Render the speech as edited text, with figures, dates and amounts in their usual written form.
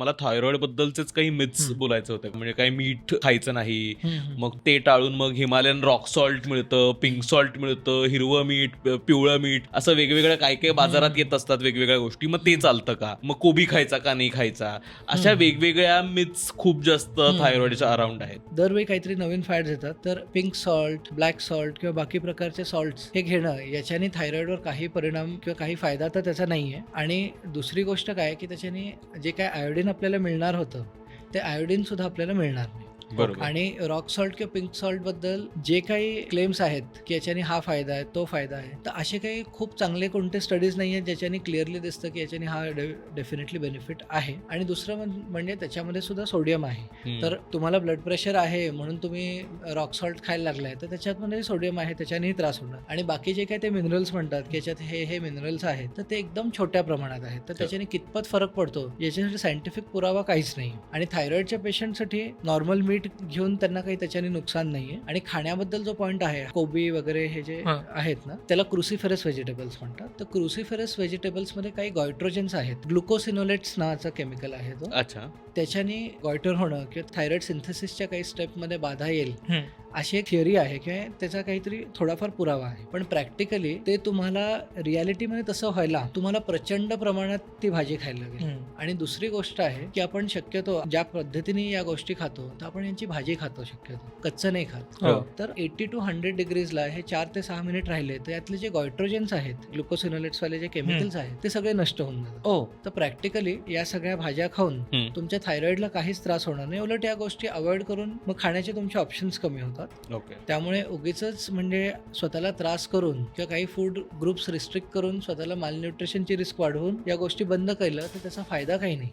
मला थायरॉइड बद्दलचेच काही मिथ्स बोलायचं होतं. म्हणजे काही मीठ खायचं नाही, मग ते टाळून मग हिमालयन रॉक सॉल्ट मिळतं, पिंक सॉल्ट मिळतं, हिरवं मीठ, पिवळं मीठ, असं वेगवेगळ्या काय काय बाजारात येत असतात वेगवेगळ्या गोष्टी. मग ते चालतं का? मग कोबी खायचा का नाही खायचा? अशा वेगवेगळ्या मिथ्स खूप जास्त थायरॉइडच्या अराउंड आहेत. दरवेळी काहीतरी नवीन फॅट्स येतात, तर पिंक सॉल्ट, ब्लॅक सॉल्ट किंवा बाकी प्रकारचे सॉल्ट्स हे घेणं याच्याने थायरॉइडवर काही परिणाम किंवा काही फायदा तर त्याचा नाहीये. आणि दुसरी गोष्ट काय की त्याच्याने जे काय आयोडीन आपल्याला मिळणार होतं ते आयोडीन सुद्धा आपल्याला मिळणार नाही. बरोबर. आणि रॉक सॉल्ट किंवा पिंक सॉल्ट बद्दल जे काही क्लेम्स आहेत की याच्याने हा फायदा आहे तो फायदा आहे, तर असे काही खूप चांगले कोणते स्टडीज नाही आहेत ज्याच्याने क्लिअरली दिसतं की याच्याने हा डेफिनेटली बेनिफिट आहे. आणि दुसरं म्हणजे त्याच्यामध्ये सुद्धा सोडियम आहे. तर तुम्हाला ब्लड प्रेशर आहे म्हणून तुम्ही रॉक सॉल्ट खायला लागलाय तर त्याच्यामध्ये सोडियम आहे, त्याच्यानेही त्रास होणार. आणि बाकी जे काही ते मिनरल्स म्हणतात की याच्यात हे मिनरल्स आहेत तर ते एकदम छोट्या प्रमाणात आहेत, तर त्याच्याने कितपत फरक पडतो याच्यासाठी सायंटिफिक पुरावा काहीच नाही. आणि थायरॉइडच्या पेशंटसाठी नॉर्मल मीठ घेऊन त्यांना काही त्याच्याने नुकसान नाहीये. आणि खाण्याबद्दल जो पॉइंट आहे, कोबी वगैरे हे जे आहेत ना, त्याला क्रुसिफेरस व्हेजिटेबल्स म्हणतात. तर क्रुसिफेरस व्हेजिटेबल्स मध्ये काही गॉयट्रोजन्स आहेत, ग्लुकोसिनोलेट्स नावाचा केमिकल आहे तो. अच्छा. त्याच्याने गॉयटर होणं किंवा थायरॉइड सिंथेसिसच्या काही स्टेपमध्ये बाधा येईल अशी एक थिअरी आहे किंवा त्याचा काहीतरी थोडाफार पुरावा आहे. पण प्रॅक्टिकली ते तुम्हाला रियालिटीमध्ये तसं व्हायला तुम्हाला प्रचंड प्रमाणात ती भाजी खायला लागेल. आणि दुसरी गोष्ट आहे की आपण शक्यतो ज्या पद्धतीने या गोष्टी खातो तर आपण यांची भाजी खातो, शक्यतो कच्चं नाही खात. तर 80 to 100 डिग्रीजला हे 4 ते 6 मिनिट राहिले तर यातले जे गॉयट्रोजन्स आहेत, ग्लुकोसिनोलेट्स वाले जे केमिकल्स आहेत ते सगळे नष्ट होऊन जातात. तर प्रॅक्टिकली या सगळ्या भाज्या खाऊन तुमच्या थायरॉइडला काहीच त्रास होणार नाही. उलट या गोष्टी अवॉइड करून मग खाण्याचे तुमचे ऑप्शन्स कमी होतात. त्यामुळे उगीच म्हणजे स्वतःला त्रास करून किंवा काही फूड ग्रुप्स रिस्ट्रिक्ट करून स्वतःला मालन्यूट्रिशनची रिस्क वाढवून या गोष्टी बंद केलं तर त्याचा फायदा काही नाही.